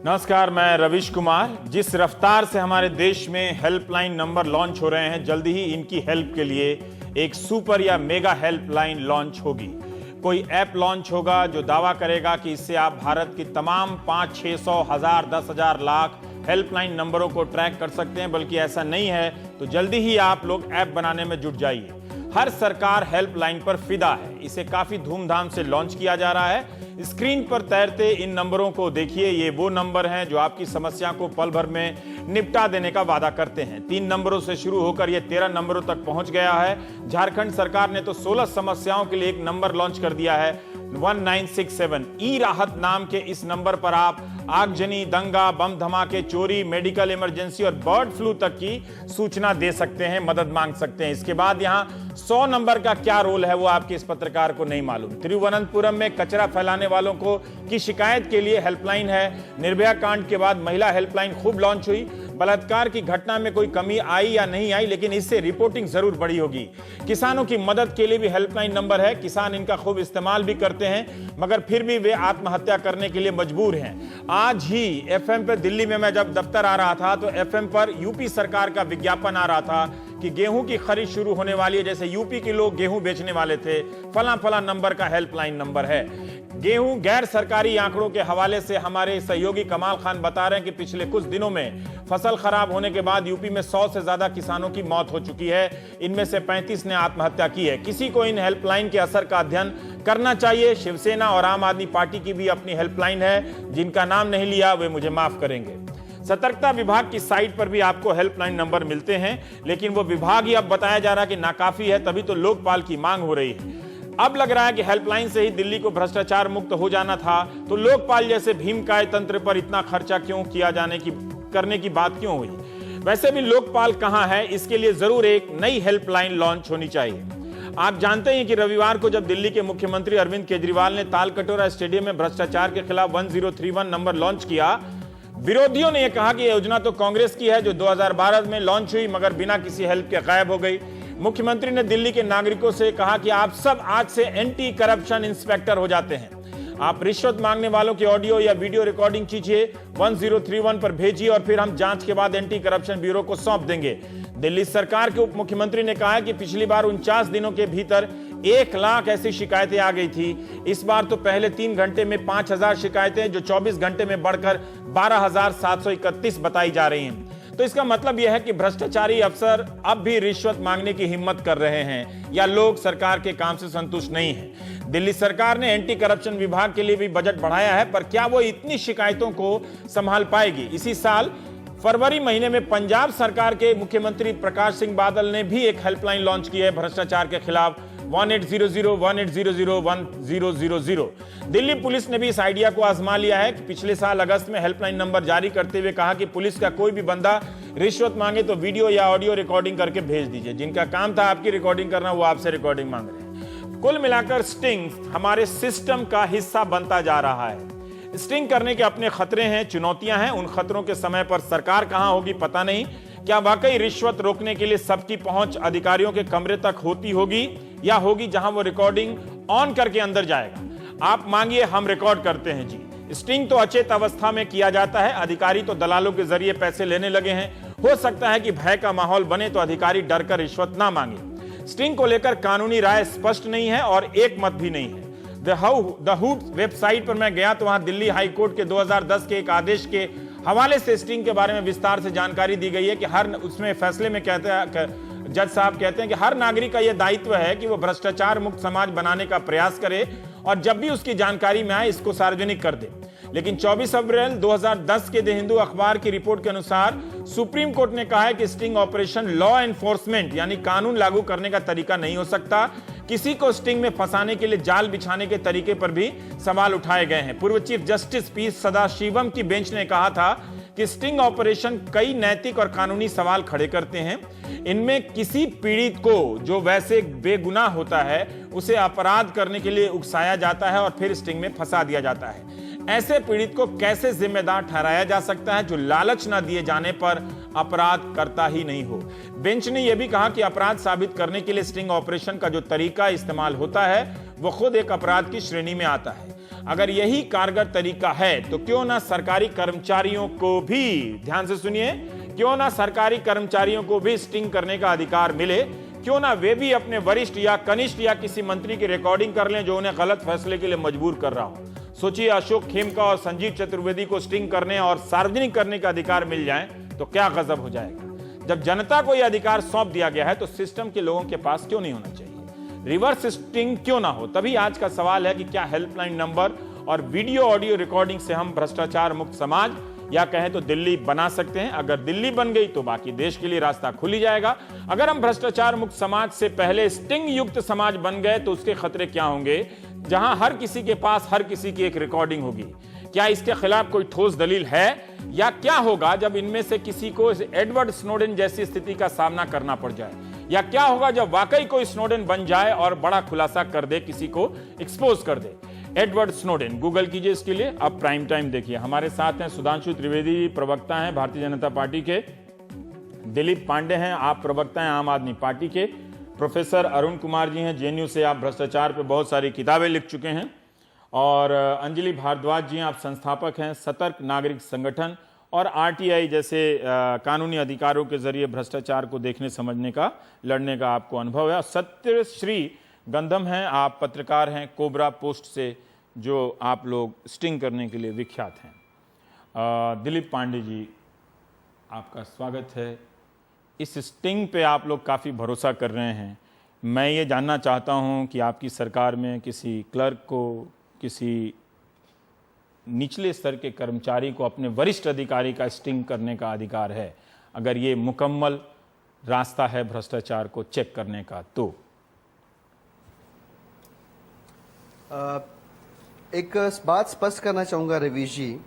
नमस्कार, मैं रविश कुमार। जिस रफ्तार से हमारे देश में हेल्पलाइन नंबर लॉन्च हो रहे हैं, जल्दी ही इनकी हेल्प के लिए एक सुपर या मेगा हेल्पलाइन लॉन्च होगी। कोई ऐप लॉन्च होगा जो दावा करेगा कि इससे आप भारत की तमाम 500, 600, 1000, 10,000 लाख हेल्पलाइन नंबरों को ट्रैक कर सकते हैं। बल्कि ऐसा नहीं है तो जल्दी ही आप लोग ऐप बनाने में जुट जाइए। हर सरकार हेल्पलाइन पर फिदा है। इसे काफी धूमधाम से लॉन्च किया जा रहा है। स्क्रीन पर तैरते इन नंबरों को देखिए। ये वो नंबर हैं जो आपकी समस्या को पल भर में निपटा देने का वादा करते हैं। 3 नंबरों से शुरू होकर ये 13 नंबरों तक पहुंच गया है। झारखंड सरकार ने तो 16 समस्याओं के लिए एक नंबर लॉन्च कर दिया है, 1967। ई राहत नाम के इस नंबर पर आप आगजनी, दंगा, बम धमाके, चोरी, मेडिकल इमरजेंसी और बर्ड फ्लू तक की सूचना दे सकते हैं, मदद मांग सकते हैं। इसके बाद यहाँ 100 नंबर का क्या रोल है वो आपके इस पत्रकार को नहीं मालूम। तिरुवनंतपुरम में कचरा फैलाने वालों को की शिकायत के लिए हेल्पलाइन है। निर्भया कांड के बाद महिला हेल्पलाइन खूब लॉन्च हुई। बलात्कार की घटना में कोई कमी आई या नहीं आई, लेकिन इससे रिपोर्टिंग जरूर बढ़ी होगी। किसानों की मदद के लिए भी हेल्पलाइन नंबर है। किसान इनका खूब इस्तेमाल भी करते हैं, मगर फिर भी वे आत्महत्या करने के लिए मजबूर हैं। आज ही एफएम पर, दिल्ली में मैं जब दफ्तर आ रहा था तो एफएम पर यूपी सरकार का विज्ञापन आ रहा था कि गेहूं की खरीद शुरू होने वाली है। जैसे यूपी के लोग गेहूं बेचने वाले थे, फला फला नंबर का हेल्पलाइन नंबर है। गेहूं गैर सरकारी आंकड़ों के हवाले से हमारे सहयोगी कमाल खान बता रहे हैं कि पिछले कुछ दिनों में फसल खराब होने के बाद यूपी में 100 से ज्यादा किसानों की मौत हो चुकी है। इनमें से 35 ने आत्महत्या की है। किसी को इन हेल्पलाइन के असर का अध्ययन करना चाहिए। शिवसेना और आम आदमी पार्टी की भी अपनी हेल्पलाइन है, जिनका नाम नहीं लिया वे मुझे माफ करेंगे। सतर्कता विभाग की साइट पर भी आपको हेल्पलाइन नंबर मिलते हैं, लेकिन वो विभाग ही अब बताया जा रहा है कि नाकाफी है, तभी तो लोकपाल की मांग हो रही है। अब लग रहा है कि हेल्पलाइन से ही दिल्ली को भ्रष्टाचार मुक्त हो जाना था, तो लोकपाल जैसे भीमकाय तंत्र पर इतना खर्चा क्यों किया करने की बात क्यों हुई? वैसे भी लोकपाल कहां है, इसके लिए जरूर एक नई हेल्पलाइन लॉन्च होनी चाहिए। आप जानते हैं कि रविवार को जब दिल्ली के मुख्यमंत्री अरविंद केजरीवाल ने तालकटोरा स्टेडियम में भ्रष्टाचार के खिलाफ 1031 नंबर लॉन्च किया, विरोधियों ने यह कहा कि योजना तो कांग्रेस की है जो 2012 में लॉन्च हुई, मगर बिना किसी हेल्प के गायब हो गई। मुख्यमंत्री ने दिल्ली के नागरिकों से कहा कि आप सब आज से एंटी करप्शन इंस्पेक्टर हो जाते हैं। आप रिश्वत मांगने वालों की ऑडियो या वीडियो रिकॉर्डिंग कीजिए, 1031 पर भेजिए और फिर हम जांच के बाद एंटी करप्शन ब्यूरो को सौंप देंगे। दिल्ली सरकार के उप मुख्यमंत्री ने कहा कि पिछली बार 49 दिनों के भीतर 1 लाख ऐसी शिकायतें आ गई थी। इस बार तो पहले 3 घंटे में 5000 शिकायतें, जो 24 घंटे में बढ़कर 12,731 बताई जा रही हैं। तो इसका मतलब यह है कि भ्रष्टाचारी अफसर अब भी रिश्वत मांगने की हिम्मत कर रहे हैं, या लोग सरकार के काम से संतुष्ट नहीं हैं। दिल्ली सरकार ने एंटी करप्शन विभाग के लिए भी बजट बढ़ाया है, पर क्या वो इतनी शिकायतों को संभाल पाएगी? इसी साल फरवरी महीने में पंजाब सरकार के मुख्यमंत्री प्रकाश सिंह बादल ने भी एक हेल्पलाइन लॉन्च की है भ्रष्टाचार के खिलाफ, 1800-1800-1000। दिल्ली पुलिस ने भी इस आइडिया को आजमा लिया है कि पिछले साल अगस्त में हेल्पलाइन नंबर जारी करते हुए कहा कि पुलिस का कोई भी बंदा रिश्वत मांगे तो वीडियो या ऑडियो रिकॉर्डिंग करके भेज दीजिए। जिनका काम था आपकी रिकॉर्डिंग करना, वो आपसे रिकॉर्डिंग मांग रहे हैं। कुल मिलाकर स्टिंग हमारे सिस्टम का हिस्सा बनता जा रहा है। स्टिंग करने के अपने खतरे हैं, चुनौतियां हैं। उन खतरों के समय पर सरकार कहां होगी पता नहीं। क्या वाकई रिश्वत रोकने के लिए सबकी पहुंच अधिकारियों के कमरे तक होती होगी, या होगी जहां वो रिकॉर्डिंग ऑन करके अंदर जाएगा? आप मांगिए, हम रिकॉर्ड करते हैं जी। स्टिंग तो अचेत अवस्था में किया जाता है। अधिकारी तो दलालों के जरिए पैसे लेने लगे हैं। हो सकता है कि भय का माहौल बने तो अधिकारी डरकर रिश्वत ना मांगे। स्टिंग को लेकर कानूनी राय स्पष्ट नहीं है और एक मत भी नहीं है। द हूट वेबसाइट पर मैं गया तो वहां दिल्ली हाई कोर्ट के 2010 के एक आदेश के हवाले से स्टिंग के बारे में विस्तार से जानकारी दी गई है कि उसमें फैसले में कहते हैं, जज साहब कहते हैं कि हर नागरिक का यह दायित्व है कि वो भ्रष्टाचार मुक्त समाज बनाने का प्रयास करे और जब भी उसकी जानकारी में आए इसको सार्वजनिक कर दे। लेकिन 24 अप्रैल 2010 के द हिंदू अखबार की रिपोर्ट के अनुसार सुप्रीम कोर्ट ने कहा है कि स्टिंग ऑपरेशन लॉ एनफोर्समेंट यानी कानून लागू करने का तरीका नहीं हो सकता। किसी को स्टिंग में फंसाने के लिए जाल बिछाने के तरीके पर भी सवाल उठाए गए हैं। पूर्व चीफ जस्टिस पी सदाशिवम की बेंच ने कहा था कि स्टिंग ऑपरेशन कई नैतिक और कानूनी सवाल खड़े करते हैं। इनमें किसी पीड़ित को, जो वैसे बेगुनाह होता है, उसे अपराध करने के लिए उकसाया जाता है और फिर स्टिंग में फंसा दिया जाता है। ऐसे पीड़ित को कैसे जिम्मेदार ठहराया जा सकता है जो लालच न दिए जाने पर अपराध करता ही नहीं हो? बेंच ने यह भी कहा कि अपराध साबित करने के लिए स्टिंग ऑपरेशन का जो तरीका इस्तेमाल होता है वो खुद एक अपराध की श्रेणी में आता है। अगर यही कारगर तरीका है तो क्यों ना सरकारी कर्मचारियों को भी, ध्यान से सुनिए, क्यों ना सरकारी कर्मचारियों को भी स्टिंग करने का अधिकार मिले। क्यों ना वे भी अपने वरिष्ठ या कनिष्ठ या किसी मंत्री की रिकॉर्डिंग कर लें जो उन्हें गलत फैसले के लिए मजबूर कर रहा हो। सोचिए, अशोक खेमका और संजीव चतुर्वेदी को स्टिंग करने और सार्वजनिक करने का अधिकार मिल जाए तो क्या गजब हो जाएगा। जब जनता को यह अधिकार सौंप दिया गया है तो सिस्टम के लोगों के पास क्यों नहीं होना चाहिए? रिवर्स स्टिंग क्यों ना हो? तभी आज का सवाल है कि क्या हेल्पलाइन नंबर और वीडियो ऑडियो रिकॉर्डिंग से हम भ्रष्टाचार मुक्त समाज, या कहें तो दिल्ली, बना सकते हैं? अगर दिल्ली बन गई तो बाकी देश के लिए रास्ता खुल ही जाएगा। अगर हम भ्रष्टाचार मुक्त समाज से पहले स्टिंग युक्त समाज बन गए तो उसके खतरे क्या होंगे, जहां हर किसी के पास हर किसी की एक रिकॉर्डिंग होगी? क्या इसके खिलाफ कोई ठोस दलील है? या क्या होगा जब इनमें से किसी को एडवर्ड स्नोडेन जैसी स्थिति का सामना करना पड़ जाए? या क्या होगा जब वाकई कोई स्नोडेन बन जाए और बड़ा खुलासा कर दे, किसी को एक्सपोज कर दे? एडवर्ड स्नोडेन, गूगल कीजिए इसके लिए। अब प्राइम टाइम देखिए। हमारे साथ हैं सुधांशु त्रिवेदी, प्रवक्ता हैं भारतीय जनता पार्टी के। दिलीप पांडे हैं, आप प्रवक्ता हैं आम आदमी पार्टी के। प्रोफेसर अरुण कुमार जी हैं, जेएनयू से, आप भ्रष्टाचार पे बहुत सारी किताबें लिख चुके हैं। और अंजलि भारद्वाज जी हैं, आप संस्थापक हैं सतर्क नागरिक संगठन और आरटीआई जैसे कानूनी अधिकारों के जरिए भ्रष्टाचार को देखने समझने का, लड़ने का आपको अनुभव है। सत्यश्री गंधम हैं, आप पत्रकार हैं कोबरा पोस्ट से, जो आप लोग स्टिंग करने के लिए विख्यात हैं। दिलीप पांडे जी, आपका स्वागत है। इस स्टिंग पे आप लोग काफ़ी भरोसा कर रहे हैं। मैं ये जानना चाहता हूं कि आपकी सरकार में किसी क्लर्क को, किसी निचले स्तर के कर्मचारी को अपने वरिष्ठ अधिकारी का स्टिंग करने का अधिकार है? अगर ये मुकम्मल रास्ता है भ्रष्टाचार को चेक करने का तो? एक बात स्पष्ट करना चाहूंगा रवीश जी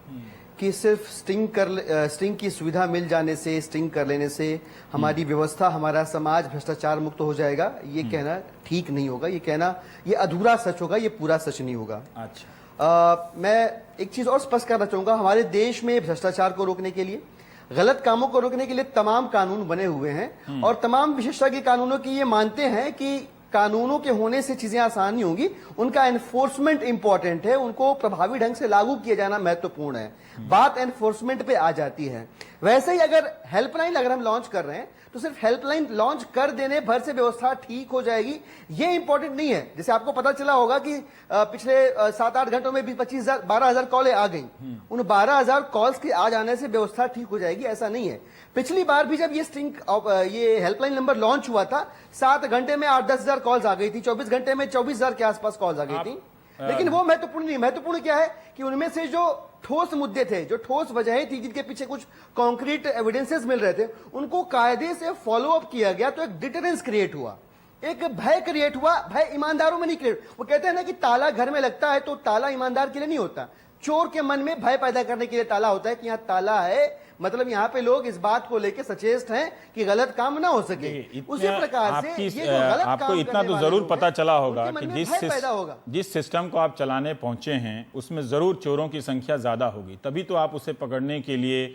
कि सिर्फ स्टिंग की सुविधा मिल जाने से, स्टिंग कर लेने से हमारी व्यवस्था, हमारा समाज भ्रष्टाचार मुक्त हो जाएगा, ये कहना ठीक नहीं होगा। ये कहना, ये अधूरा सच होगा, ये पूरा सच नहीं होगा। अच्छा, मैं एक चीज और स्पष्ट करना चाहूंगा। हमारे देश में भ्रष्टाचार को रोकने के लिए, गलत कामों को रोकने के लिए तमाम कानून बने हुए हैं और तमाम विशेषज्ञ कानूनों की ये मानते हैं कि कानूनों के होने से चीजें आसान नहीं होंगी, उनका एनफोर्समेंट इंपॉर्टेंट है, उनको प्रभावी ढंग से लागू किया जाना महत्वपूर्ण है। बात एनफोर्समेंट पे आ जाती है। वैसे ही अगर हेल्पलाइन अगर हम लॉन्च कर रहे हैं तो सिर्फ हेल्पलाइन लॉन्च कर देने भर से व्यवस्था ठीक हो जाएगी, ये इंपॉर्टेंट नहीं है। जैसे आपको पता चला होगा कि पिछले 7-8 घंटों में भी 12,000 कॉलें आ गई। उन 12,000 कॉल्स के आ जाने से व्यवस्था ठीक हो जाएगी, ऐसा नहीं है। पिछली बार भी जब ये हेल्पलाइन नंबर लॉन्च हुआ था, 7 घंटे में 8-10,000 कॉल्स आ गई थी, 24 घंटे में 24,000 के आसपास कॉल्स आ गई थी। लेकिन वो महत्वपूर्ण नहीं। महत्वपूर्ण क्या है कि उनमें से जो ठोस मुद्दे थे, जो ठोस वजहें थी, जिनके पीछे कुछ कॉन्क्रीट एविडेंसेस मिल रहे थे, उनको कायदे से फॉलो अप किया गया, तो एक डिटरेंस क्रिएट हुआ, एक भय क्रिएट हुआ। भय ईमानदारों में नहीं क्रिएट। वो कहते हैं ना कि ताला घर में लगता है तो ताला ईमानदार के लिए नहीं होता, चोर के मन में भय पैदा करने के लिए ताला होता है कि यहाँ ताला है, मतलब यहाँ पे लोग इस बात को लेकर सचेत हैं कि गलत काम ना हो सके। उसी प्रकार से ये जो गलत आपको इतना तो जरूर पता चला होगा कि जिस सिस्टम को आप चलाने पहुंचे हैं उसमें जरूर चोरों की संख्या ज्यादा होगी, तभी तो आप उसे पकड़ने के लिए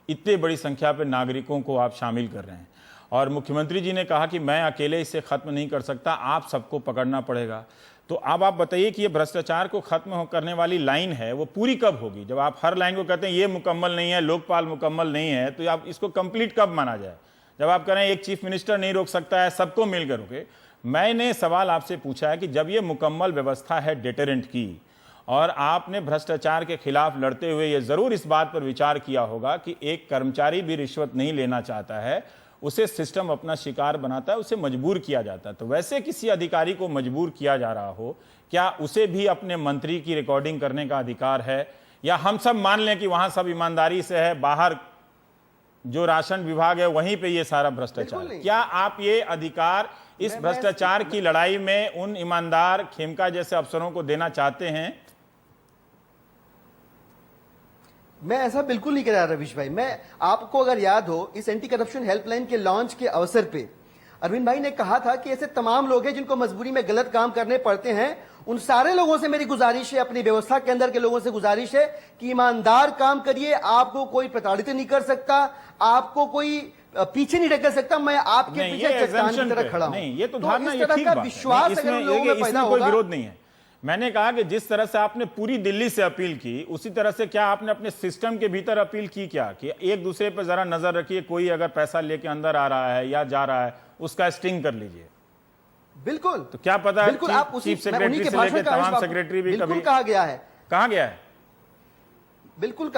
इतनी बड़ी संख्या पे नागरिकों को आप शामिल कर रहे हैं। और मुख्यमंत्री जी ने कहा कि मैं अकेले इसे खत्म नहीं कर सकता, आप सबको पकड़ना पड़ेगा। तो अब आप बताइए कि ये भ्रष्टाचार को खत्म करने वाली लाइन है वो पूरी कब होगी? जब आप हर लाइन को कहते हैं ये मुकम्मल नहीं है, लोकपाल मुकम्मल नहीं है, तो आप इसको कंप्लीट कब माना जाए? जब आप कह रहे हैं एक चीफ मिनिस्टर नहीं रोक सकता है, सबको मिलकर रोके। मैंने सवाल आपसे पूछा है कि जब ये मुकम्मल व्यवस्था है डिटरेंट की, और आपने भ्रष्टाचार के खिलाफ लड़ते हुए ये जरूर इस बात पर विचार किया होगा कि एक कर्मचारी भी रिश्वत नहीं लेना चाहता है, उसे सिस्टम अपना शिकार बनाता है, उसे मजबूर किया जाता है। तो वैसे किसी अधिकारी को मजबूर किया जा रहा हो, क्या उसे भी अपने मंत्री की रिकॉर्डिंग करने का अधिकार है? या हम सब मान लें कि वहां सब ईमानदारी से है, बाहर जो राशन विभाग है वहीं पे ये सारा भ्रष्टाचार? क्या आप ये अधिकार इस भ्रष्टाचार की लड़ाई में उन ईमानदार खेमका जैसे अफसरों को देना चाहते हैं? मैं ऐसा बिल्कुल नहीं कह रहा रवीश भाई। मैं आपको अगर याद हो, इस एंटी करप्शन हेल्पलाइन के लॉन्च के अवसर पे अरविंद भाई ने कहा था कि ऐसे तमाम लोग हैं जिनको मजबूरी में गलत काम करने पड़ते हैं, उन सारे लोगों से मेरी गुजारिश है, अपनी व्यवस्था के अंदर के लोगों से गुजारिश है कि ईमानदार काम करिए, आपको कोई प्रताड़ित नहीं कर सकता, आपको कोई पीछे नहीं ढकेल सकता, मैं आपके पीछे चट्टान की तरह खड़ा हूं। नहीं, ये तो धारणा, इस तरह का विश्वास अगर लोगों में पैदा होगा, कोई विरोध नहीं है। मैंने कहा कि जिस तरह से आपने पूरी दिल्ली से अपील की, उसी तरह से क्या आपने अपने सिस्टम के भीतर अपील की क्या, कि एक दूसरे पर जरा नजर रखिए, कोई अगर पैसा लेके अंदर आ रहा है या जा रहा है उसका स्टिंग कर लीजिए। बिल्कुल। तो क्या पता बिल्कुल, है आप चीफ सेक्रेटरी से लेकर तमाम सेक्रेटरी भी कभी कहा गया है, कहा गया है। बिल्कुल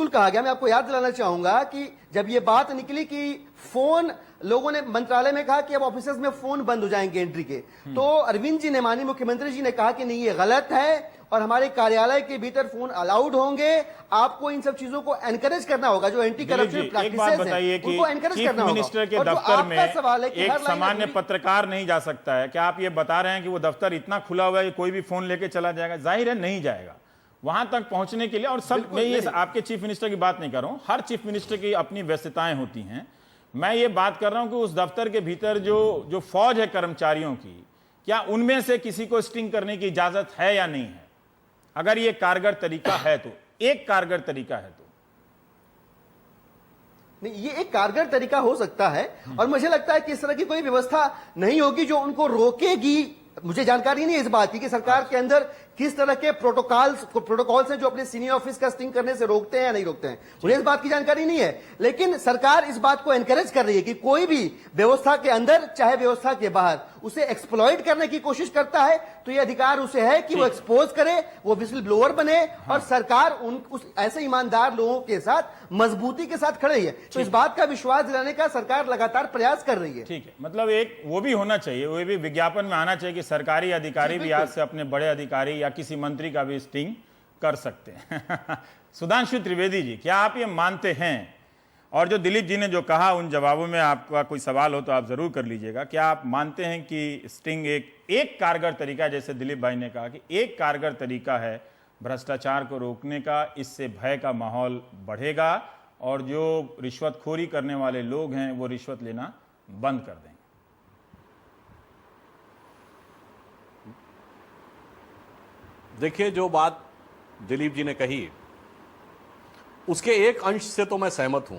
कहा गया। मैं आपको याद दिलाना चाहूंगा कि जब ये बात निकली कि फोन, लोगों ने मंत्रालय में कहा कि अब ऑफिसर्स में फोन बंद हो जाएंगे एंट्री के, तो अरविंद जी ने, माननीय मुख्यमंत्री जी ने कहा कि नहीं, ये गलत है और हमारे कार्यालय के भीतर फोन अलाउड होंगे। आपको इन सब चीजों को एनकरेज करना होगा, जो एंटी करप्शन प्रैक्टिसेस हैं उनको एनकरेज करना होगा। मिनिस्टर के दफ्तर में एक सामान्य पत्रकार नहीं जा सकता है। क्या आप ये बता रहे हैं कि वो दफ्तर इतना खुला हुआ है कि कोई भी फोन लेके चला जाएगा? जाहिर है नहीं जाएगा वहां तक पहुंचने के लिए। और सब, मैं ये आपके चीफ मिनिस्टर की बात नहीं कर रहा हूं, हर चीफ मिनिस्टर की अपनी व्यस्तताएं होती हैं। मैं ये बात कर रहा हूं कि उस दफ्तर के भीतर जो फौज है कर्मचारियों की, क्या उनमें से किसी को स्टिंग करने की इजाजत है या नहीं है? अगर ये कारगर तरीका है तो, एक कारगर तरीका है तो। नहीं, ये एक कारगर तरीका हो सकता है और मुझे लगता है कि इस तरह की कोई व्यवस्था नहीं होगी जो उनको रोकेगी। मुझे जानकारी नहीं है इस बात की कि सरकार के अंदर किस तरह के प्रोटोकॉल्स हैं जो अपने सीनियर ऑफिस का स्टिंग करने से रोकते हैं या नहीं रोकते हैं, मुझे इस बात की जानकारी नहीं है। लेकिन सरकार इस बात को एनकरेज कर रही है कि कोई भी व्यवस्था के अंदर चाहे व्यवस्था के बाहर उसे एक्सप्लॉइट करने की कोशिश करता है तो यह अधिकार उसे है कि वो एक्सपोज करे, वो विसल ब्लोअर बने। और सरकार उस ऐसे ईमानदार लोगों के साथ मजबूती के साथ खड़े है। तो इस बात का विश्वास दिलाने का सरकार लगातार प्रयास कर रही है। ठीक है, मतलब एक वो भी होना चाहिए, वो भी विज्ञापन में आना चाहिए कि सरकारी अधिकारी भी आज से अपने बड़े अधिकारी या किसी मंत्री का भी स्टिंग कर सकते हैं। सुधांशु त्रिवेदी जी, क्या आप ये मानते हैं, और जो दिलीप जी ने जो कहा उन जवाबों में आपका कोई सवाल हो तो आप जरूर कर लीजिएगा, क्या आप मानते हैं कि स्टिंग एक कारगर तरीका है, जैसे दिलीप भाई ने कहा कि एक कारगर तरीका है भ्रष्टाचार को रोकने का, इससे भय का माहौल बढ़ेगा और जो रिश्वतखोरी करने वाले लोग हैं वो रिश्वत लेना बंद कर देंगे? देखिए, जो बात दिलीप जी ने कही उसके एक अंश से तो मैं सहमत हूं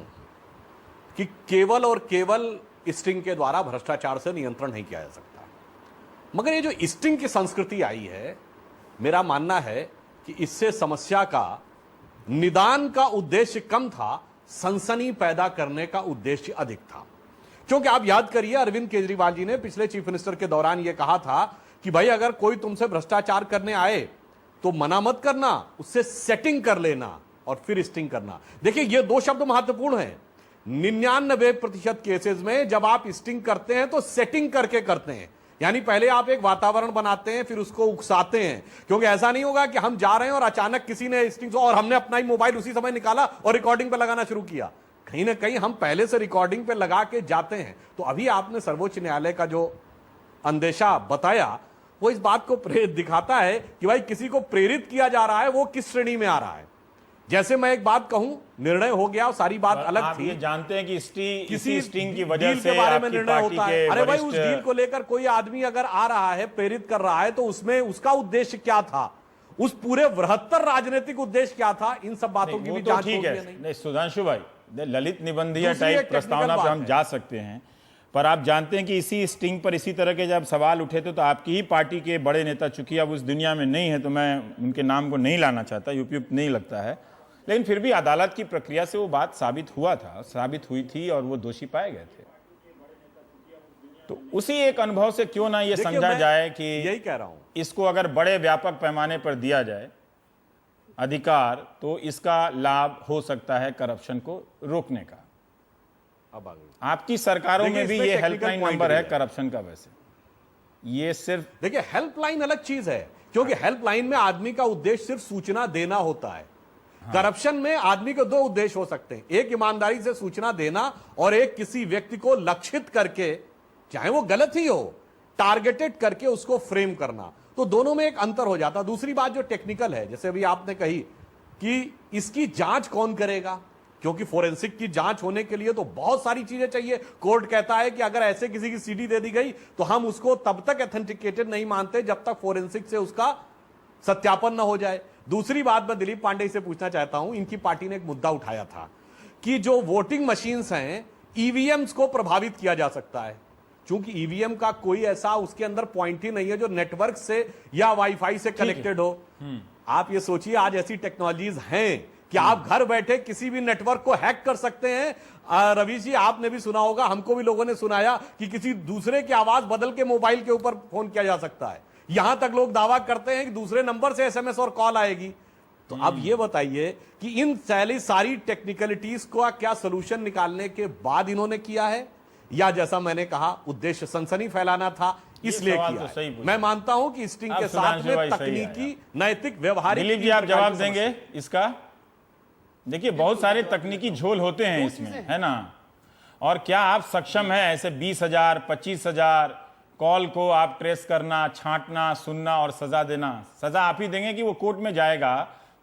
कि केवल और केवल स्टिंग के द्वारा भ्रष्टाचार से नियंत्रण नहीं किया जा सकता। मगर ये जो स्टिंग की संस्कृति आई है, मेरा मानना है कि इससे समस्या का निदान का उद्देश्य कम था, सनसनी पैदा करने का उद्देश्य अधिक था। क्योंकि आप याद करिए, अरविंद केजरीवाल जी ने पिछले चीफ मिनिस्टर के दौरान यह कहा था कि भाई अगर कोई तुमसे भ्रष्टाचार करने आए तो मना मत करना, उससे सेटिंग कर लेना और फिर स्टिंग करना। देखिए, ये दो शब्द महत्वपूर्ण हैं। 99% केसेस में जब आप स्टिंग करते हैं तो सेटिंग करके करते हैं, यानी पहले आप एक वातावरण बनाते हैं फिर उसको उकसाते हैं। क्योंकि ऐसा नहीं होगा कि हम जा रहे हैं और अचानक किसी ने स्टिंग और हमने अपना ही मोबाइल उसी समय निकाला और रिकॉर्डिंग पे लगाना शुरू किया। कहीं ना कहीं हम पहले से रिकॉर्डिंग पे लगा के जाते हैं। तो अभी आपने सर्वोच्च न्यायालय का जो अंदेशा बताया वो इस बात को दिखाता है कि भाई किसी को प्रेरित किया जा रहा है, वो किस श्रेणी में आ रहा है। जैसे मैं एक बात कहूं, निर्णय हो गया और सारी बात अलग आप थी। ये जानते हैं कि किसी स्टिंग की डील वजह से के बारे में आपकी निर्णय पार्टी होता है। के अरे भाई, उस वरिष्ठ डील को लेकर कोई आदमी अगर आ रहा है, प्रेरित कर रहा है, तो उसमें उसका उद्देश्य क्या था, उस पूरे बृहत्तर राजनीतिक उद्देश्य क्या था, इन सब बातों की भी तो जांच ठीक होगी या है। नहीं। नहीं, सुधांशु भाई, ललित निबंधिया दूसरी एक टाइप प्रस्तावना टेक्निकल पर बात हम है। जा सकते हैं, पर आप जानते हैं कि इसी स्टिंग पर इसी तरह के जब सवाल उठे थे तो आपकी ही पार्टी के बड़े नेता, चूंकि अब उस दुनिया में नहीं है तो मैं उनके नाम को नहीं लाना चाहता, उपयुक्त नहीं लगता है, लेकिन फिर भी अदालत की प्रक्रिया से वो बात साबित हुई थी और वो दोषी पाए गए थे। तो उसी एक अनुभव से क्यों ना ये समझा जाए कि यही कह रहा हूं, इसको अगर बड़े व्यापक पैमाने पर दिया जाए अधिकार तो इसका लाभ हो सकता है करप्शन को रोकने का। अब आ गई। आपकी सरकारों में भी ये हेल्पलाइन नंबर है करप्शन का। वैसे ये सिर्फ, देखिए, हेल्पलाइन अलग चीज है, क्योंकि हेल्पलाइन में आदमी का उद्देश्य सिर्फ सूचना देना होता है। करप्शन में आदमी के दो उद्देश्य हो सकते हैं, एक ईमानदारी से सूचना देना और एक किसी व्यक्ति को लक्षित करके, चाहे वो गलत ही हो, टारगेटेड करके उसको फ्रेम करना। तो दोनों में एक अंतर हो जाता। दूसरी बात जो टेक्निकल है, जैसे अभी आपने कही कि इसकी जांच कौन करेगा, क्योंकि फोरेंसिक की जांच होने के लिए तो बहुत सारी चीजें चाहिए। कोर्ट कहता है कि अगर ऐसे किसी की सीडी दे दी गई तो हम उसको तब तक ऑथेंटिकेटेड नहीं मानते जब तक फोरेंसिक से उसका सत्यापन न हो जाए। दूसरी बात मैं दिलीप पांडे से पूछना चाहता हूं, इनकी पार्टी ने एक मुद्दा उठाया था कि जो वोटिंग मशीन्स हैं, ईवीएम्स को प्रभावित किया जा सकता है। चूंकि ईवीएम का कोई ऐसा उसके अंदर पॉइंट ही नहीं है जो नेटवर्क से या वाईफाई से कनेक्टेड हो। आप ये सोचिए आज ऐसी टेक्नोलॉजीज हैं कि आप घर बैठे किसी भी नेटवर्क को हैक कर सकते हैं। रवि जी, आपने भी सुना होगा, हमको भी लोगों ने सुनाया कि किसी दूसरे की आवाज बदल के मोबाइल के ऊपर फोन किया जा सकता है। यहां तक लोग दावा करते हैं कि दूसरे नंबर से एसएमएस और कॉल आएगी। तो अब ये बताइए कि इन सारी टेक्निकलिटीज को क्या सोल्यूशन निकालने के बाद इन्होंने किया है, या जैसा मैंने कहा उद्देश्य सनसनी फैलाना था इसलिए किया तो सही है? मैं मानता हूं कि स्टिंग के साथ सुधांशु में भाई सही तकनीकी, नैतिक, व्यवहारिक, दिलीप जी आप जवाब देंगे इसका? देखिए बहुत सारे तकनीकी झोल होते हैं इसमें, है ना। और क्या आप सक्षम हैं ऐसे 20,000 25,000 कॉल को आप ट्रेस करना, छांटना, सुनना और सजा देना? सजा आप ही देंगे कि वो कोर्ट में जाएगा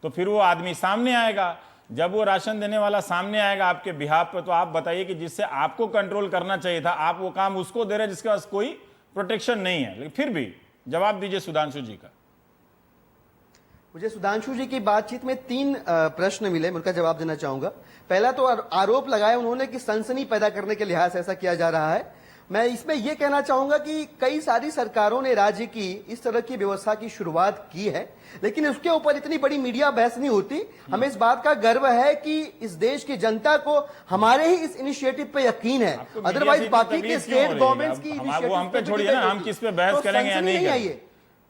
तो फिर वो आदमी सामने आएगा? जब वो राशन देने वाला सामने आएगा आपके बिहाफ पे, तो आप बताइए कि जिससे आपको कंट्रोल करना चाहिए था, आप वो काम उसको दे रहे जिसके पास कोई प्रोटेक्शन नहीं है। लेकिन फिर भी जवाब दीजिए सुधांशु जी का। मुझे सुधांशु जी की बातचीत में 3 प्रश्न मिले, मैं उनका जवाब देना चाहूंगा। पहला तो आरोप लगाया उन्होंने कि सनसनी पैदा करने के लिहाज से ऐसा किया जा रहा है। मैं इसमें यह कहना चाहूंगा कि कई सारी सरकारों ने राज्य की इस तरह की व्यवस्था की शुरुआत की है, लेकिन उसके ऊपर इतनी बड़ी मीडिया बहस नहीं होती। हमें इस बात का गर्व है कि इस देश की जनता को हमारे ही इस इनिशिएटिव पे यकीन है। अदरवाइज बाकी के स्टेट गवर्नमेंट्स की वो हम पे छोड़िए ना, हम किस पे बहस करेंगे या नहीं करेंगे?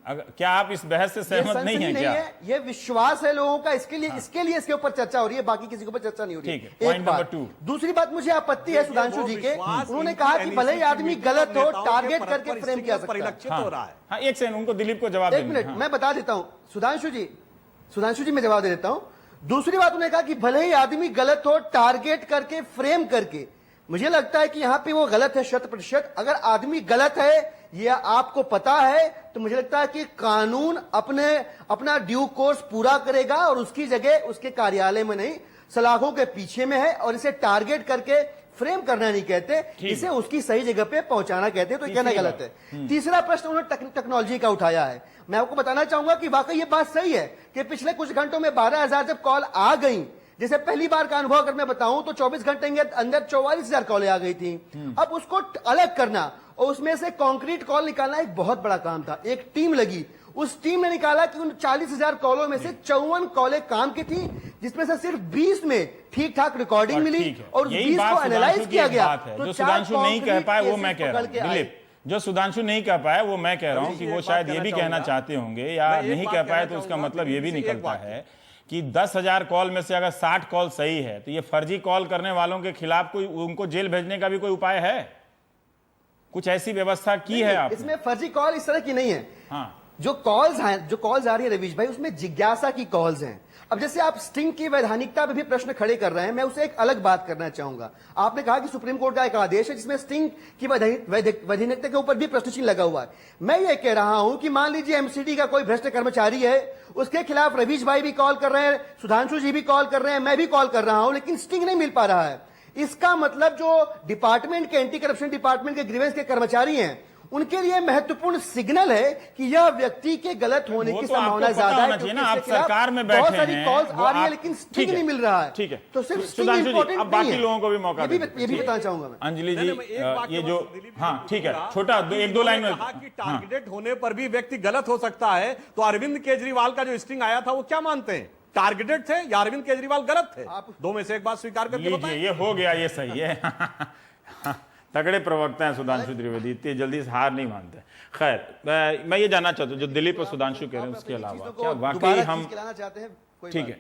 क्या आप इस बहस से सहमत नहीं है क्या? ये विश्वास है लोगों का, इसके लिए इसके ऊपर चर्चा हो रही है, बाकी किसी के ऊपर चर्चा नहीं हो रही है। Point number 2। दूसरी बात मुझे आपत्ति है सुधांशु जी के, उन्होंने कहा कि भले ही आदमी गलत हो, टारगेट करके फ्रेम किया सकता है। हाँ, एक सेकंड, उनको दिलीप को जवाब एक मिनट मैं बता देता हूं सुधांशु जी मैं जवाब दे देता हूं। दूसरी बात उन्होंने कहा कि भले ही आदमी गलत हो, टारगेट करके फ्रेम करके, मुझे लगता है कि यहां पे वो गलत है 100%। अगर आदमी गलत है यह आपको पता है तो मुझे लगता है कि कानून अपना ड्यू कोर्स पूरा करेगा और उसकी जगह उसके कार्यालय में नहीं, सलाखों के पीछे में है। और इसे टारगेट करके फ्रेम करना नहीं कहते, इसे उसकी सही जगह पे पहुंचाना कहते हैं, तो कहना गलत है। तीसरा प्रश्न उन्होंने टेक्नोलॉजी का उठाया है। मैं आपको बताना चाहूंगा कि वाकई ये बात सही है कि पिछले कुछ घंटों में 12,000 जब कॉल आ गई, जैसे पहली बार का अनुभव अगर मैं बताऊं तो 24 घंटे के अंदर 44,000 कॉलें आ गई थी। अब उसको अलग करना और उसमें से कॉन्क्रीट कॉल निकालना एक बहुत बड़ा काम था। एक टीम लगी, उस टीम ने निकाला कि उन 40,000 कॉलों में से 54 कॉलें काम की थी, जिसमें से सिर्फ 20 में ठीक ठाक रिकॉर्डिंग मिली और 20 को एनालाइज किया गया। जो सुधांशु नहीं कह पाए वो मैं कह रहा हूं दिलीप, जो सुधांशु नहीं कह पाए वो मैं कह रहा हूं कि वो शायद ये भी कहना चाहते होंगे या नहीं कह पाए, तो उसका मतलब ये भी निकलता है कि 10,000 कॉल में से अगर 60 कॉल सही है तो ये फर्जी कॉल करने वालों के खिलाफ कोई उनको जेल भेजने का भी कोई उपाय है? कुछ ऐसी व्यवस्था की है आपने? इसमें फर्जी कॉल इस तरह की नहीं है। हाँ, जो कॉल्स आ रही है रवीश भाई, उसमें जिज्ञासा की कॉल्स हैं। अब जैसे आप स्टिंग की वैधानिकता पे भी प्रश्न खड़े कर रहे हैं, मैं उसे एक अलग बात करना चाहूंगा। आपने कहा कि सुप्रीम कोर्ट का एक आदेश है जिसमें स्टिंग की वैधानिकता के ऊपर भी प्रश्न चिन्ह लगा हुआ है। मैं ये कह रहा हूं कि मान लीजिए एमसीडी का कोई भ्रष्ट कर्मचारी है, उसके खिलाफ रवीश भाई भी कॉल कर रहे हैं, सुधांशु जी भी कॉल कर रहे हैं, मैं भी कॉल कर रहा हूं, लेकिन स्टिंग नहीं मिल पा रहा है। इसका मतलब जो डिपार्टमेंट के, एंटी करप्शन डिपार्टमेंट के ग्रीवेंस के कर्मचारी हैं, उनके लिए महत्वपूर्ण सिग्नल है कि यह व्यक्ति के गलत होने की संभावना ज्यादा है। ना, आप सरकार में बैठे बहुत सारी कॉल्स आ रही है लेकिन स्टिंग नहीं मिल रहा है। ठीक है, तो सिर्फ सुधांशु जी अब बाकी लोगों को भी मौका ये भी बताना चाहूंगा मैं। अंजलि जी ये जो, हाँ ठीक है, छोटा 1-2 लाइन में कहा कि टारगेटेड होने पर भी व्यक्ति गलत हो सकता है, तो अरविंद केजरीवाल का जो स्टिंग आया था वो क्या मानते हैं, टारगेटेड थे या अरविंद केजरीवाल गलत थे? दो में से एक बात स्वीकार करके बताएं। ये हो गया, ये सही है। तगड़े प्रवक्ता हैं सुधांशु त्रिवेदी, इतनी जल्दी से हार नहीं मानते। खैर मैं ये जानना चाहता हूँ जो दिलीप और सुधांशु कह रहे हैं उसके अलावा क्या वाकई हम ठीक है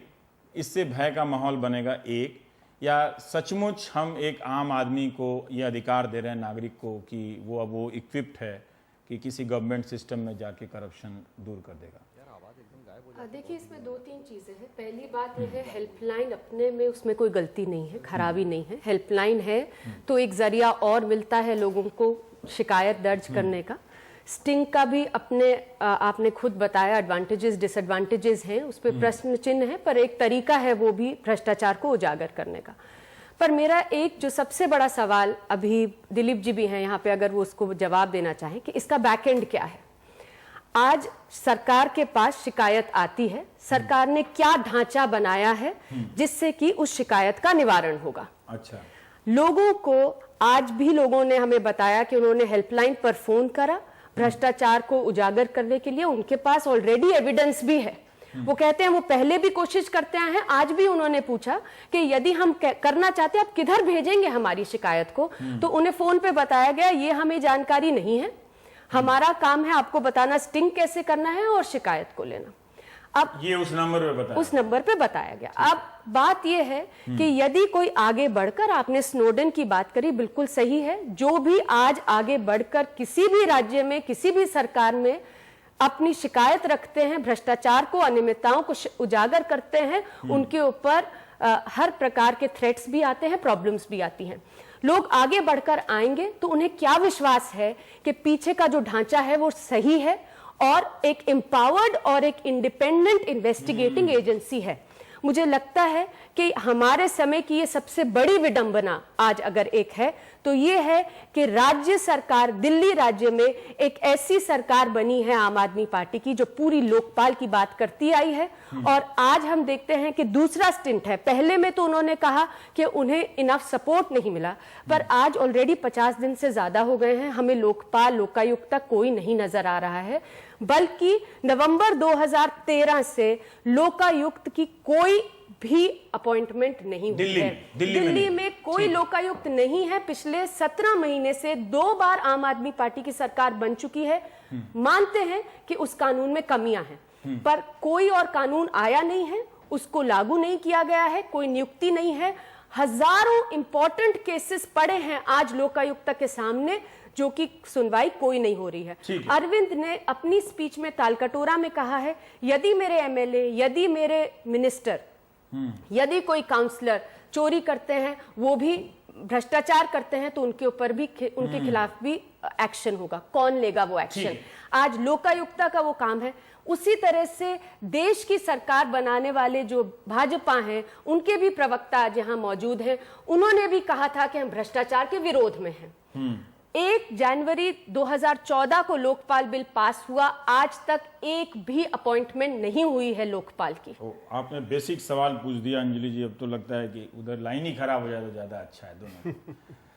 इससे भय का माहौल बनेगा एक, या सचमुच हम एक आम आदमी को ये अधिकार दे रहे हैं नागरिक को कि वो अब वो इक्विप्ड है कि किसी गवर्नमेंट सिस्टम में जाके करप्शन दूर कर देगा? देखिए इसमें 2-3 चीज़ें हैं। पहली बात यह है हेल्पलाइन अपने में उसमें कोई गलती नहीं है, खराबी नहीं है। हेल्पलाइन है तो एक जरिया और मिलता है लोगों को शिकायत दर्ज करने का। स्टिंग का भी अपने आपने खुद बताया एडवांटेजेस डिसएडवांटेजेस हैं, उस पर प्रश्न चिन्ह है, पर एक तरीका है वो भी भ्रष्टाचार को उजागर करने का। पर मेरा एक जो सबसे बड़ा सवाल, अभी दिलीप जी भी हैं यहाँ पे, अगर वो उसको जवाब देना चाहें कि इसका बैकएंड क्या है। आज सरकार के पास शिकायत आती है, सरकार ने क्या ढांचा बनाया है जिससे कि उस शिकायत का निवारण होगा? अच्छा, लोगों को आज भी लोगों ने हमें बताया कि उन्होंने हेल्पलाइन पर फोन करा भ्रष्टाचार को उजागर करने के लिए। उनके पास ऑलरेडी एविडेंस भी है। वो कहते हैं वो पहले भी कोशिश करते आए हैं। आज भी उन्होंने पूछा कि यदि हम करना चाहते हैं आप किधर भेजेंगे हमारी शिकायत को, तो उन्हें फोन पे बताया गया ये हमें जानकारी नहीं है, हमारा काम है आपको बताना स्टिंग कैसे करना है और शिकायत को लेना। अब ये उस नंबर पे बताया गया। अब बात यह है कि यदि कोई आगे बढ़कर, आपने स्नोडेन की बात करी, बिल्कुल सही है, जो भी आज आगे बढ़कर किसी भी राज्य में किसी भी सरकार में अपनी शिकायत रखते हैं, भ्रष्टाचार को, अनियमितताओं को उजागर करते हैं, उनके ऊपर हर प्रकार के थ्रेट्स भी आते हैं, प्रॉब्लम्स भी आती हैं। लोग आगे बढ़कर आएंगे तो उन्हें क्या विश्वास है कि पीछे का जो ढांचा है वो सही है और एक एम्पावर्ड और एक इंडिपेंडेंट इन्वेस्टिगेटिंग एजेंसी है। मुझे लगता है कि हमारे समय की ये सबसे बड़ी विडंबना आज अगर एक है तो ये है कि राज्य सरकार, दिल्ली राज्य में एक ऐसी सरकार बनी है आम आदमी पार्टी की जो पूरी लोकपाल की बात करती आई है। और आज हम देखते हैं कि दूसरा स्टिंट है। पहले में तो उन्होंने कहा कि उन्हें इनफ सपोर्ट नहीं मिला, पर आज ऑलरेडी 50 दिन से ज्यादा हो गए हैं, हमें लोकपाल, लोकायुक्त तक कोई नहीं नजर आ रहा है। बल्कि नवंबर 2013 से लोकायुक्त की कोई भी अपॉइंटमेंट नहीं हुई है। दिल्ली में कोई लोकायुक्त नहीं है। पिछले 17 महीने से 2 बार आम आदमी पार्टी की सरकार बन चुकी है। मानते हैं कि उस कानून में कमियां हैं, पर कोई और कानून आया नहीं है, उसको लागू नहीं किया गया है, कोई नियुक्ति नहीं है। हजारों इंपॉर्टेंट केसेस पड़े हैं आज लोकायुक्त के सामने, जो कि सुनवाई कोई नहीं हो रही है। अरविंद ने अपनी स्पीच में तालकटोरा में कहा है, यदि मेरे एमएलए, यदि मेरे मिनिस्टर, यदि कोई काउंसलर चोरी करते हैं, वो भी भ्रष्टाचार करते हैं, तो उनके ऊपर भी, उनके खिलाफ भी एक्शन होगा। कौन लेगा वो एक्शन? आज लोकायुक्ता का वो काम है। उसी तरह से देश की सरकार बनाने वाले जो भाजपा हैं, उनके भी प्रवक्ता आज यहाँ मौजूद हैं। उन्होंने भी कहा था कि हम भ्रष्टाचार के विरोध में हैं। 1 जनवरी 2014 को लोकपाल बिल पास हुआ, आज तक एक भी अपॉइंटमेंट नहीं हुई है लोकपाल की। आपने बेसिक सवाल पूछ दिया अंजलि जी, अब तो लगता है कि उधर लाइन ही खराब हो जाए तो ज्यादा अच्छा है दोनों।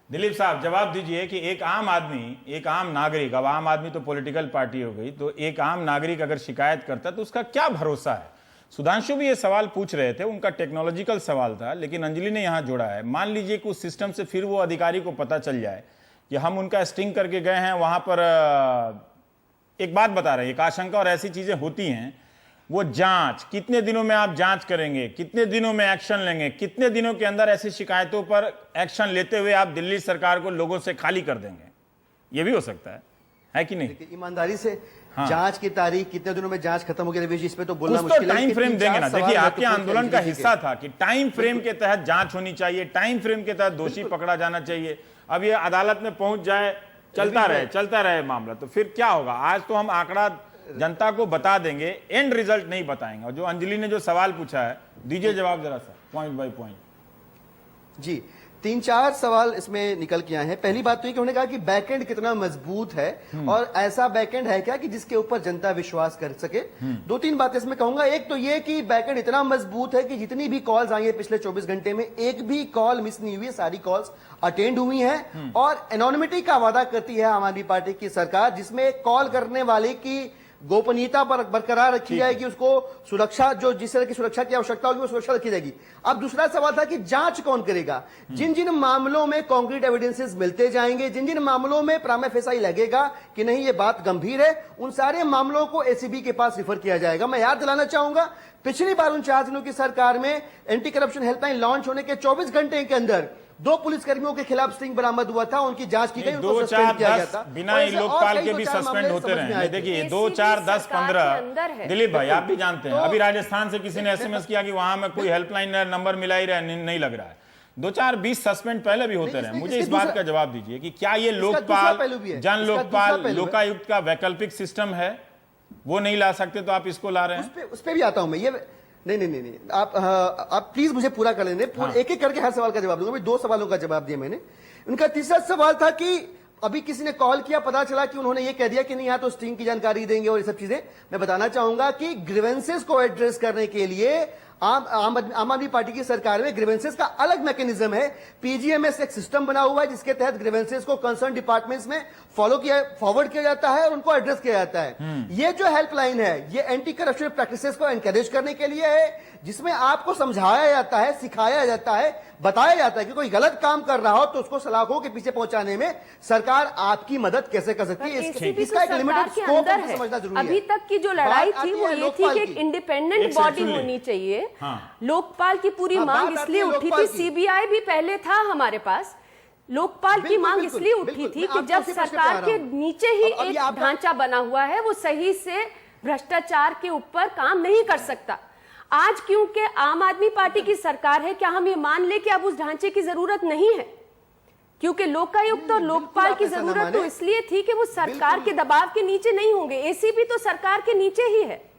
दिलीप साहब जवाब दीजिए कि एक आम आदमी, एक आम नागरिक, अब आम आदमी तो पॉलिटिकल पार्टी हो गई, तो एक आम नागरिक अगर शिकायत करता तो उसका क्या भरोसा है? सुधांशु भी ये सवाल पूछ रहे थे, उनका टेक्नोलॉजिकल सवाल था, लेकिन अंजलि ने यहां जोड़ा है। मान लीजिए कि उस सिस्टम से फिर वो अधिकारी को पता चल जाए कि हम उनका स्टिंग करके गए हैं, वहां पर एक बात बता रहे हैं, एक आशंका और ऐसी चीजें होती हैं, वो जांच कितने दिनों में आप जांच करेंगे, कितने दिनों में एक्शन लेंगे, कितने दिनों के अंदर ऐसी शिकायतों पर एक्शन लेते हुए आप दिल्ली सरकार को लोगों से खाली कर देंगे? ये भी हो सकता है कि नहीं? ईमानदारी से जांच की तारीख, कितने दिनों में जांच खत्म होगी, रवि जी, इस पे तो बोलना मुश्किल है। टाइम फ्रेम देंगे ना। देखिए आपके आंदोलन का हिस्सा था कि टाइम फ्रेम के तहत जांच होनी चाहिए, टाइम फ्रेम के तहत दोषी पकड़ा जाना चाहिए। अब ये अदालत में पहुंच जाए, चलता रहे मामला, तो फिर क्या होगा? आज तो हम आंकड़ा जनता को बता देंगे, एंड रिजल्ट नहीं बताएंगे। और जो अंजलि ने जो सवाल पूछा है, दीजिए जवाब जरा सा, पॉइंट बाय पॉइंट। जी, 3-4 सवाल इसमें निकल के आए हैं। पहली बात तो ये कि उन्होंने कहा कि बैकएंड कितना मजबूत है और ऐसा बैकएंड है क्या कि जिसके ऊपर जनता विश्वास कर सके। 2-3 बातें इसमें कहूंगा। एक तो ये कि बैकएंड इतना मजबूत है कि जितनी भी कॉल्स आई है पिछले 24 घंटे में, एक भी कॉल मिस नहीं हुई है, सारी कॉल्स अटेंड हुई हैं। और एनोनिमिटी का वादा करती है आम आदमी पार्टी की सरकार, जिसमें कॉल करने वाले की गोपनीयता पर बरकरार रखी जाएगी, उसको सुरक्षा, जो जिस तरह की सुरक्षा की आवश्यकता होगी वो सुरक्षा रखी जाएगी। अब दूसरा सवाल था कि जांच कौन करेगा? जिन जिन मामलों में कॉन्क्रीट एविडेंसेस मिलते जाएंगे, जिन जिन मामलों में प्रामा फेसाई लगेगा कि नहीं ये बात गंभीर है, उन सारे मामलों को एसीबी के पास रिफर किया जाएगा। मैं याद दिलाना चाहूंगा, पिछली बार 49 दिनों की सरकार में एंटी करप्शन हेल्पलाइन लॉन्च होने के 24 घंटे के अंदर 2 पुलिसकर्मियों के खिलाफ स्टिंग बरामद हुआ था, उनकी जांच की गई, उनको सस्पेंड किया गया था। बिना लोकपाल के भी सस्पेंड होते रहे। देखिए 2, 4, 10, 15 दिलीप भाई आप भी जानते हैं, अभी राजस्थान से किसी ने एसएमएस किया कि वहां में कोई हेल्पलाइन नंबर मिला ही नहीं लग रहा है। 2, 4, 20 सस्पेंड पहले भी होते रहे। मुझे इस बात का जवाब दीजिए कि क्या ये लोकपाल, जन लोकपाल, लोकायुक्त का वैकल्पिक सिस्टम है, वो नहीं ला सकते तो आप इसको ला रहे हैं? उस पे भी आता हूं मैं। ये नहीं, आप प्लीज मुझे पूरा कर लेने। एक एक करके हर सवाल का जवाब दूंगा। मैं 2 सवालों का जवाब दिया मैंने। उनका तीसरा सवाल था कि अभी किसी ने कॉल किया, पता चला कि उन्होंने ये कह दिया कि नहीं यहाँ तो स्टिंग की जानकारी देंगे और ये सब चीजें। मैं बताना चाहूंगा कि ग्रीवेंसेस को एड्रेस करने के लिए आम आदमी पार्टी की सरकार में ग्रीवेंसेस का अलग मैकेनिज्म है। पीजीएमएस एक सिस्टम बना हुआ है जिसके तहत ग्रीवेंसेस को कंसर्न डिपार्टमेंट्स में फॉरवर्ड किया जाता है और उनको एड्रेस किया जाता है। ये जो हेल्पलाइन है ये एंटी करप्शन प्रैक्टिसेस को एनकरेज करने के लिए है, जिसमें आपको समझाया जाता है, सिखाया जाता है, बताया जाता है कि कोई गलत काम कर रहा हो तो उसको सलाखों के पीछे पहुंचाने में सरकार आपकी मदद कैसे कर सकती है। इसका एक लिमिटेड स्कोप समझना जरूरी है। अभी तक की जो लड़ाई थी वो ये थी कि एक इंडिपेंडेंट बॉडी होनी चाहिए। लोकपाल की पूरी मांग इसलिए उठी थी, सीबीआई भी पहले था हमारे पास। लोकपाल की मांग इसलिए उठी थी कि जब सरकार के नीचे ही एक ढांचा बना हुआ है वो सही से भ्रष्टाचार के ऊपर काम नहीं कर सकता। आज क्योंकि आम आदमी पार्टी की सरकार है, क्या हम ये मान ले कि अब उस ढांचे की जरूरत नहीं है? क्योंकि लोकायुक्त और लोकपाल की जरूरत तो इसलिए थी कि वो सरकार के दबाव के नीचे नहीं होंगे। एसीबी तो सरकार के नीचे ही है।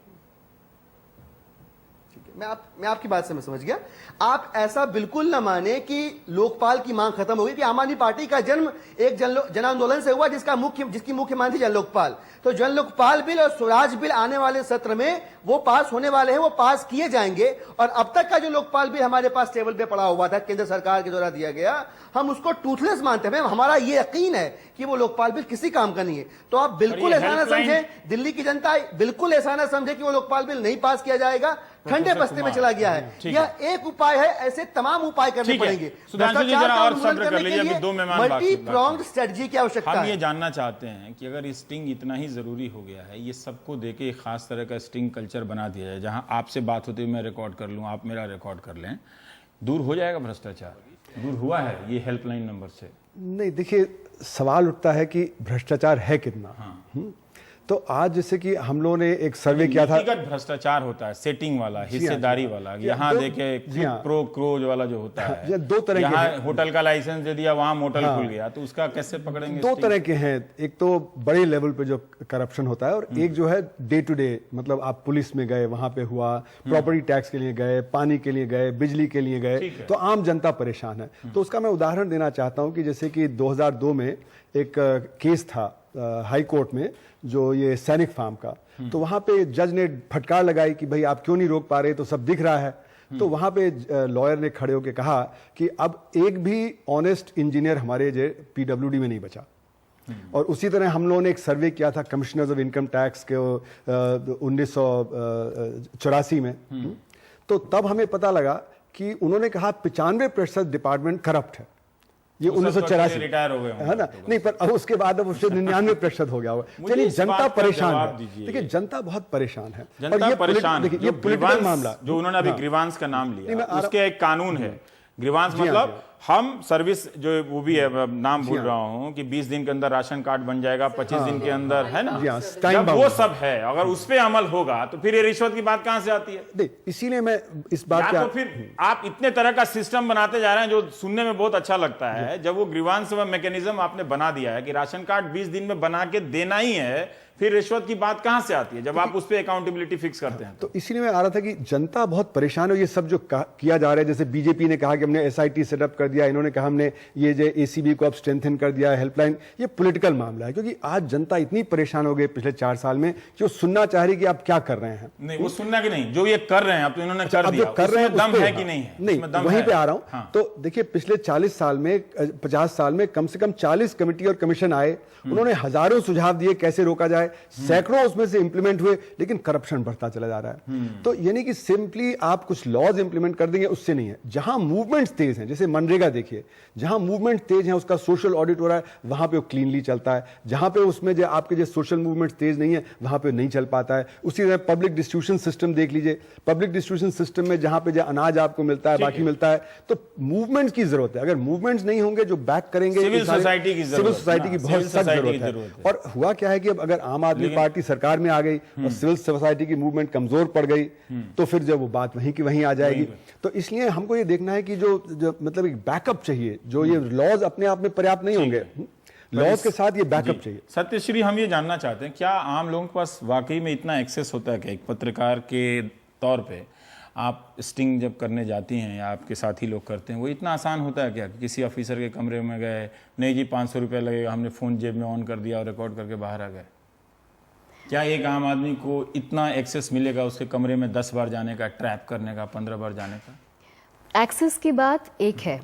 मैं आपकी बात से मैं समझ गया। आप ऐसा बिल्कुल ना माने कि लोकपाल की मांग खत्म हो गई, कि आम आदमी पार्टी का जन्म एक जन आंदोलन से हुआ जिसकी मुख्य मांग थी जन लोकपाल। तो जन लोकपाल बिल और स्वराज बिल आने वाले सत्र में वो पास होने वाले हैं, वो पास किए जाएंगे। और अब तक का जो लोकपाल बिल हमारे पास टेबल पे पड़ा हुआ था, केंद्र सरकार के द्वारा दिया गया, हम उसको टूथलेस मानते हैं। हमारा ये यकीन है कि वो लोकपाल बिल किसी काम का नहीं है। तो आप बिल्कुल ऐसा ना समझे, दिल्ली की जनता बिल्कुल ऐसा ना समझे कि वो लोकपाल बिल नहीं पास किया जाएगा, ठंडे बस्ते में चला गया है। यह एक उपाय है, ऐसे तमाम उपाय करने पड़ेंगे। सुधांशु जी जरा और सब्र कर लीजिए, अभी 2 मेहमान मल्टी प्रॉन्ग्ड स्ट्रेटजी की आवश्यकता है। हम ये जानना चाहते हैं कि अगर स्टिंग इतना ही जरूरी हो गया है, ये सबको देके एक खास तरह का स्टिंग कल्चर बना दिया जाए, जहां आपसे बात होती है मैं रिकॉर्ड कर लूं, आप मेरा रिकॉर्ड कर लें, दूर हो जाएगा भ्रष्टाचार? दूर हुआ है ये हेल्पलाइन नंबर से? नहीं, देखिए सवाल उठता है कि भ्रष्टाचार है कितना। तो आज जैसे कि हम लोगों ने एक सर्वे किया था, नीतिगत भ्रष्टाचार होता है, सेटिंग वाला, हिस्सेदारी वाला, यहाँ देखे प्रो क्रोज वाला जो होता है, 2 तरह के यहाँ होटल का लाइसेंस दे दिया, वहाँ मोटल खुल गया, तो उसका कैसे पकड़ेंगे? 2 तरह के हैं। एक तो बड़े लेवल पे जो करप्शन होता है, और एक जो है डे टू डे, मतलब आप पुलिस में गए, वहां पे हुआ, प्रॉपर्टी टैक्स के लिए गए, पानी के लिए गए, बिजली के लिए गए, तो आम जनता परेशान है। तो उसका मैं उदाहरण देना चाहता हूं कि जैसे कि 2002 में एक केस था हाई कोर्ट में, जो ये सैनिक फार्म का, तो वहां पे जज ने फटकार लगाई कि भाई आप क्यों नहीं रोक पा रहे, तो सब दिख रहा है। तो वहां पे लॉयर ने खड़े होकर कहा कि अब एक भी ऑनेस्ट इंजीनियर हमारे जो पीडब्ल्यूडी में नहीं बचा। और उसी तरह हम लोगों ने एक सर्वे किया था कमिश्नर्स ऑफ इनकम टैक्स के 1984 में, तो तब हमें पता लगा कि उन्होंने कहा 95% डिपार्टमेंट करप्ट है। ये 1984 रिटायर हो गए है ना, नहीं, पर अब उसके बाद अब उससे 99% हो गया होगा। चलिए, जनता परेशान है। देखिए, जनता बहुत परेशान है, जनता परेशान है। ये पॉलिटिकल मामला जो उन्होंने अभी ग्रीवांस का नाम लिया, उसके एक कानून है ग्रीवांस, मतलब हम सर्विस जो वो भी है, नाम भूल रहा हूँ, कि 20 दिन के अंदर राशन कार्ड बन जाएगा, 25 दिन के अंदर, है ना, जब वो सब है, अगर उस पे अमल होगा तो फिर ये रिश्वत की बात कहां से आती है? नहीं, इसीलिए मैं इस बात तो फिर आप इतने तरह का सिस्टम बनाते जा रहे हैं जो सुनने में बहुत अच्छा लगता है। जब वो ग्रीवांस मैकेनिज्म आपने बना दिया है कि राशन कार्ड 20 दिन में बना के देना ही है, फिर रिश्वत की बात कहां से आती है जब आप उस पे अकाउंटेबिलिटी फिक्स करते हैं? तो इसीलिए मैं आ रहा था कि जनता बहुत परेशान है। ये सब जो किया जा रहा है, जैसे बीजेपी ने कहा कि हमने एसआईटी सेटअप कर दिया, इन्होंने कहा हमने ये जो एसीबी को अब स्ट्रेंथन कर दिया, हेल्पलाइन, ये पॉलिटिकल मामला है। क्योंकि आज जनता इतनी परेशान हो गई पिछले 4 साल में कि वो सुनना चाह रही कि आप क्या कर रहे हैं। नहीं, वो सुनना कि नहीं, जो ये कर रहे हैं अब तो इन्होंने कर दिया, कर रहे हैं, दम है कि नहीं है? नहीं, वहीं पे आ रहा हूं। तो देखिए, पिछले 40 साल में 50 साल में कम से कम 40 कमेटी और कमीशन आए, उन्होंने हजारों सुझाव दिए कैसे रोका जाए, सैकड़ों उसमें से इंप्लीमेंट हुए, लेकिन करप्शन बढ़ता चला जा रहा है। तो यानी कि सिंपली आप कुछ लॉज इंप्लीमेंट कर देंगे उससे नहीं है। जहां मूवमेंट्स तेज हैं, जैसे मनरेगा देखिए, जहां मूवमेंट तेज है उसका सोशल ऑडिट हो रहा है, वहां पे वो क्लीनली चलता है। जहां पे उसमें जो आपके जो सोशल मूवमेंट तेज नहीं है, वहां पे नहीं चल पाता है। उसी तरह पब्लिक डिस्ट्रीब्यूशन सिस्टम देख लीजिए, पब्लिक डिस्ट्रीब्यूशन सिस्टम में जहां पे जो अनाज आपको मिलता है, बाकी मिलता है, तो मूवमेंट्स की जरूरत है। अगर मूवमेंट्स नहीं होंगे जो बैक करेंगे, सिविल सोसाइटी की बहुत सख्त जरूरत है। और हुआ क्या है कि अब अगर आम आदमी पार्टी सरकार में आ गई और सिविल सोसाइटी की मूवमेंट कमजोर पड़ गई, तो फिर जब वो बात वहीं की वहीं आ जाएगी। तो इसलिए हमको ये देखना है कि जो मतलब एक बैकअप चाहिए, जो ये लॉज अपने आप में पर्याप्त नहीं होंगे, लॉज के साथ ये बैकअप चाहिए। सत्यश्री, हम ये जानना चाहते हैं, क्या आम लोगों के पास वाकई में इतना एक्सेस होता है कि एक पत्रकार के तौर पे आप स्टिंग जब करने जाती हैं या आपके साथी लोग करते हैं, वो इतना आसान होता है क्या कि किसी ऑफिसर के कमरे में गए, नहीं जी 500 रुपये लगेगा, हमने फ़ोन जेब में ऑन कर दिया और रिकॉर्ड करके बाहर आ गए? क्या एक आम आदमी को इतना एक्सेस मिलेगा उसके कमरे में 10 बार जाने का, ट्रैप करने का, 15 बार जाने का? एक्सेस की बात एक है,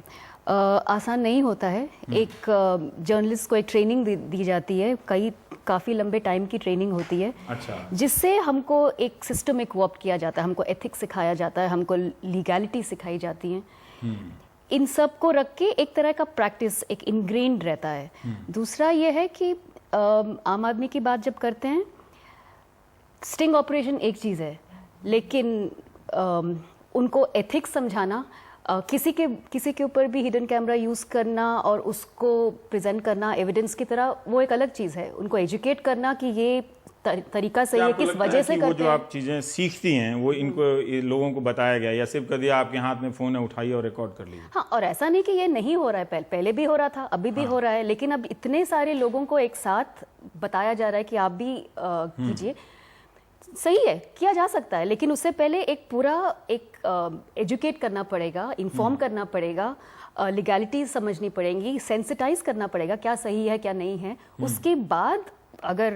आसान नहीं होता है। एक जर्नलिस्ट को एक ट्रेनिंग दी जाती है, काफ़ी लंबे टाइम की ट्रेनिंग होती है। अच्छा। जिससे हमको एक सिस्टम एक वर्क किया जाता है, हमको एथिक्स सिखाया जाता है, हमको लीगैलिटी सिखाई जाती है। इन सब को रख के एक तरह का प्रैक्टिस एक इनग्रेन्ड रहता है। दूसरा ये है कि आम आदमी की बात जब करते हैं, स्टिंग ऑपरेशन एक चीज़ है, लेकिन उनको एथिक्स समझाना, किसी के ऊपर भी हिडन कैमरा यूज़ करना और उसको प्रेजेंट करना एविडेंस की तरह, वो एक अलग चीज़ है। उनको एजुकेट करना कि ये तरीका सही है, किस वजह से करते हैं। जो आप चीज़ें सीखती हैं वो इनको लोगों को बताया गया या सिर्फ कर दिया आपके हाथ में फ़ोन है, उठाइए और रिकॉर्ड कर लीजिए? हाँ, और ऐसा नहीं कि ये नहीं हो रहा है, पहले भी हो रहा था, अभी भी हो रहा है, लेकिन अब इतने सारे लोगों को एक साथ बताया जा रहा है कि आप भी कीजिए। सही है, किया जा सकता है, लेकिन उससे पहले एक पूरा एजुकेट करना पड़ेगा, इन्फॉर्म करना पड़ेगा, लीगैलिटी समझनी पड़ेगी, सेंसिटाइज करना पड़ेगा क्या सही है क्या नहीं है। उसके बाद अगर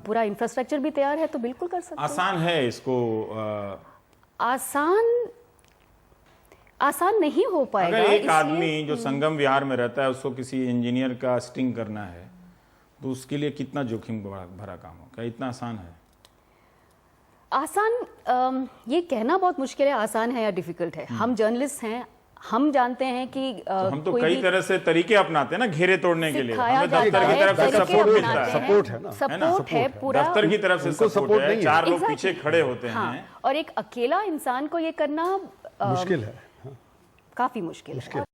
पूरा इंफ्रास्ट्रक्चर भी तैयार है तो बिल्कुल कर सकते हैं। आसान है इसको? आसान नहीं हो पाएगा। अगर एक आदमी जो संगम विहार में रहता है उसको किसी इंजीनियर का स्टिंग करना है तो उसके लिए कितना जोखिम भरा काम हो? क्या इतना आसान है? आसान ये कहना बहुत मुश्किल है, आसान है या डिफिकल्ट है। हम जर्नलिस्ट हैं, हम जानते हैं कि तो हम तो कई तरह से तरीके अपनाते हैं ना घेरे तोड़ने के लिए। हमें दफ्तर की तरफ से सपोर्ट मिलता है। सपोर्ट है ना, सपोर्ट है पूरा, दफ्तर की तरफ से सपोर्ट है, 4 लोग पीछे खड़े होते हैं। और एक अकेला इंसान को ये करना मुश्किल है, काफी मुश्किल है।